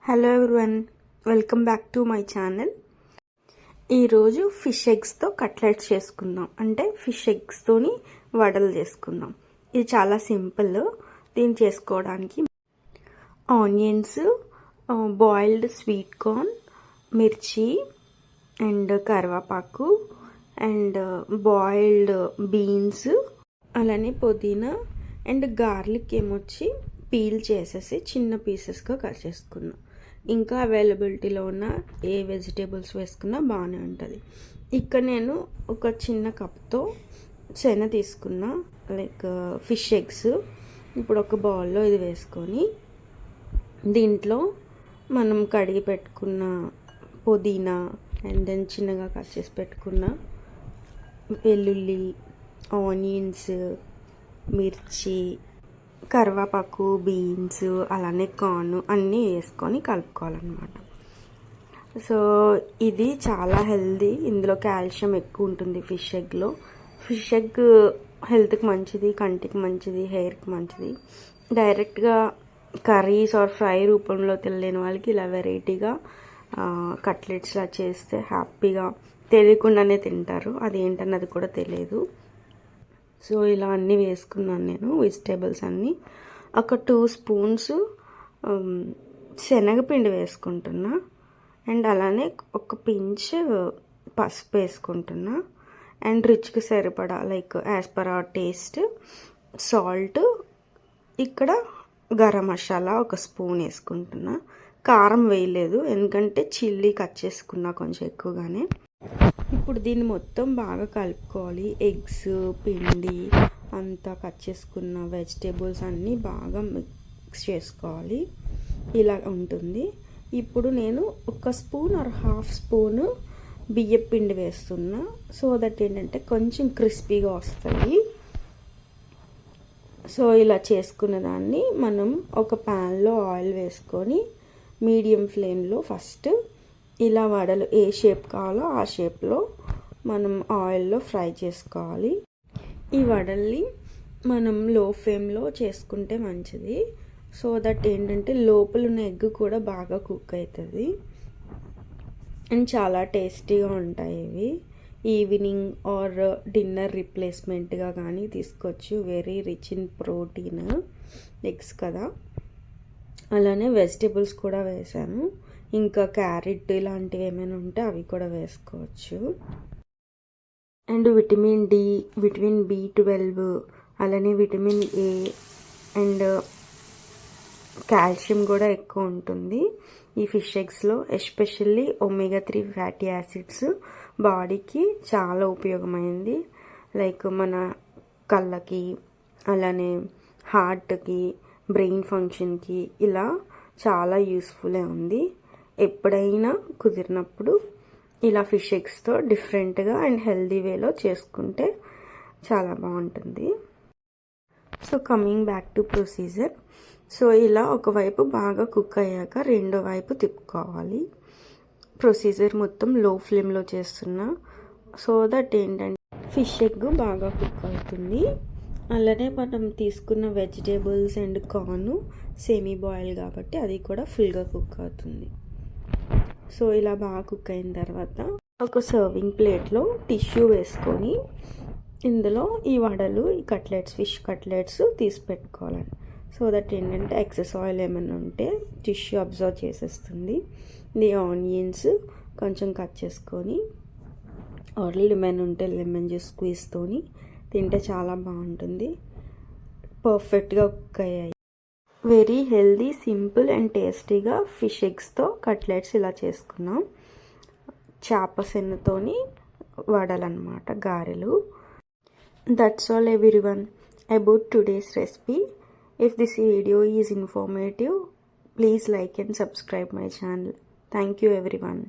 Hello everyone, welcome back to my channel. ఈరోజు fish ఎగ్స్తో cutlets చేసుకుందాం. అంటే ఫిష్ ఎగ్స్తోని వడలు చేసుకుందాం. ఇది చాలా సింపుల్. దీన్ని చేసుకోవడానికి ఆనియన్స్, బాయిల్డ్ స్వీట్ కార్న్, మిర్చి అండ్ కరివేపాకు అండ్ బాయిల్డ్ బీన్స్, అలానే పుదీనా అండ్ గార్లిక్ ఏమొచ్చి పీల్ చేసేసి చిన్న పీసెస్గా కట్ చేసుకున్నాం. ఇంకా అవైలబిలిటీలో ఉన్న ఏ వెజిటేబుల్స్ వేసుకున్నా బాగానే ఉంటుంది. ఇక్కడ నేను ఒక చిన్న కప్తో శనగ తీసుకున్నా, లైక్ ఫిష్ ఎగ్స్. ఇప్పుడు ఒక బౌల్లో ఇది వేసుకొని దీంట్లో మనం కడిగి పెట్టుకున్న పుదీనా అండ్ దెన్ చిన్నగా కట్ చేసి పెట్టుకున్న వెల్లుల్లి, ఆనియన్స్, మిర్చి, కరివేపాకు, బీన్స్, అలానే కార్న్ అన్నీ వేసుకొని కలుపుకోవాలన్నమాట. సో ఇది చాలా హెల్దీ. ఇందులో కాల్షియం ఎక్కువ ఉంటుంది ఫిష్ ఎగ్లో. ఫిష్ ఎగ్ హెల్త్కి మంచిది, కంటికి మంచిది, హెయిర్కి మంచిది. డైరెక్ట్గా కర్రీస్ ఆర్ ఫ్రై రూపంలో తినలేని వాళ్ళకి ఇలా వెరైటీగా కట్లెట్స్లా చేస్తే హ్యాపీగా తెలియకుండానే తింటారు. అది ఏంటన్నది కూడా తెలియదు. సో ఇలా అన్నీ వేసుకున్నాను నేను, వెజిటేబుల్స్ అన్నీ. ఒక 2 స్పూన్స్ శనగపిండి వేసుకుంటున్నా అండ్ అలానే ఒక పించ్ పసుపు వేసుకుంటున్నా అండ్ రుచికి సరిపడా like as per our taste salt. ఇక్కడ గరం మసాలా ఒక స్పూన్ వేసుకుంటున్నా. కారం వేయలేదు ఎందుకంటే చిల్లీ కట్ చేసుకున్నా కొంచెం ఎక్కువగానే. ఇప్పుడు దీన్ని మొత్తం బాగా కలుపుకోవాలి. ఎగ్స్, పిండి అంతా కట్ చేసుకున్న వెజిటేబుల్స్ అన్నీ బాగా మిక్స్ చేసుకోవాలి. ఇలా ఉంటుంది. ఇప్పుడు నేను ఒక స్పూన్ ఆర్ హాఫ్ స్పూన్ బియ్యం పిండి వేస్తున్నా. సో దట్ ఏంటంటే కొంచెం క్రిస్పీగా వస్తాయి. సో ఇలా చేసుకున్న దాన్ని మనం ఒక ప్యాన్లో ఆయిల్ వేసుకొని మీడియం ఫ్లేమ్లో ఫస్ట్ ఇలా వడలు ఏ షేప్ కావాలో ఆ షేప్లో మనం ఆయిల్లో ఫ్రై చేసుకోవాలి. ఈ వడల్ని మనం లో ఫ్లేమ్లో చేసుకుంటే మంచిది. సో దట్ ఏంటంటే లోపల ఉన్న ఎగ్ కూడా బాగా కుక్ అవుతుంది అండ్ చాలా టేస్టీగా ఉంటాయి ఇవి. ఈవినింగ్ ఆర్ డిన్నర్ రిప్లేస్మెంట్గా కానీ తీసుకోవచ్చు. Very rich in protein eggs కదా. అలానే వెజిటేబుల్స్ కూడా వేసాను. ఇంకా క్యారెట్ ఇలాంటివి ఏమైనా ఉంటే అవి కూడా వేసుకోవచ్చు. And vitamin D, vitamin B12, అలానే విటమిన్ ఏ అండ్ కాల్షియం కూడా ఎక్కువ ఉంటుంది ఈ ఫిష్ ఎగ్స్లో. ఎస్పెషల్లీ ఒమేగా 3 ఫ్యాటీ యాసిడ్స్ బాడీకి చాలా ఉపయోగమైంది. లైక్ మన కళ్ళకి, అలానే హార్ట్కి, బ్రెయిన్ ఫంక్షన్కి ఇలా చాలా యూస్ఫుల్లే ఉంది. ఎప్పుడైనా కుదిరినప్పుడు ఇలా ఫిష్ ఎగ్స్తో డిఫరెంట్గా అండ్ హెల్దీ వేలో చేసుకుంటే చాలా బాగుంటుంది. So coming back to procedure. So ఇలా ఒకవైపు బాగా కుక్ అయ్యాక రెండో వైపు తిప్పుకోవాలి. ప్రొసీజర్ మొత్తం లో ఫ్లేమ్లో చేస్తున్నా. సో దట్ ఏంటంటే ఫిష్ ఎగ్ బాగా కుక్ అవుతుంది. అలానే మనం తీసుకున్న vegetables and corn semi boil కాబట్టి అది కూడా ఫుల్గా కుక్ అవుతుంది. సో ఇలా బాగా కుక్ అయిన తర్వాత ఒక సర్వింగ్ ప్లేట్లో టిష్యూ వేసుకొని ఇందులో ఈ వడలు, ఈ కట్లెట్స్, ఫిష్ కట్లెట్స్ తీసి పెట్టుకోవాలండి. సో దట్ ఏంటంటే ఎక్సెస్ ఆయిల్ ఏమైనా ఉంటే టిష్యూ అబ్జర్వ్ చేసేస్తుంది. ఇది ఆనియన్స్ కొంచెం కట్ చేసుకొని ఆర్ లెమన్ ఉంటే లెమన్ జ్యూస్ స్క్వీజ్తోని తింటే చాలా బాగుంటుంది. పర్ఫెక్ట్గా కుక్ అయ్యాయి. వెరీ హెల్దీ, సింపుల్ అండ్ టేస్టీగా ఫిష్ ఎగ్స్తో కట్లెట్స్ ఇలా చేసుకున్నాం. చేప శనగతోని వడలు అన్నమాట, గారెలు. That's all everyone about today's recipe. If this video is informative, please like and subscribe my channel. Thank you everyone.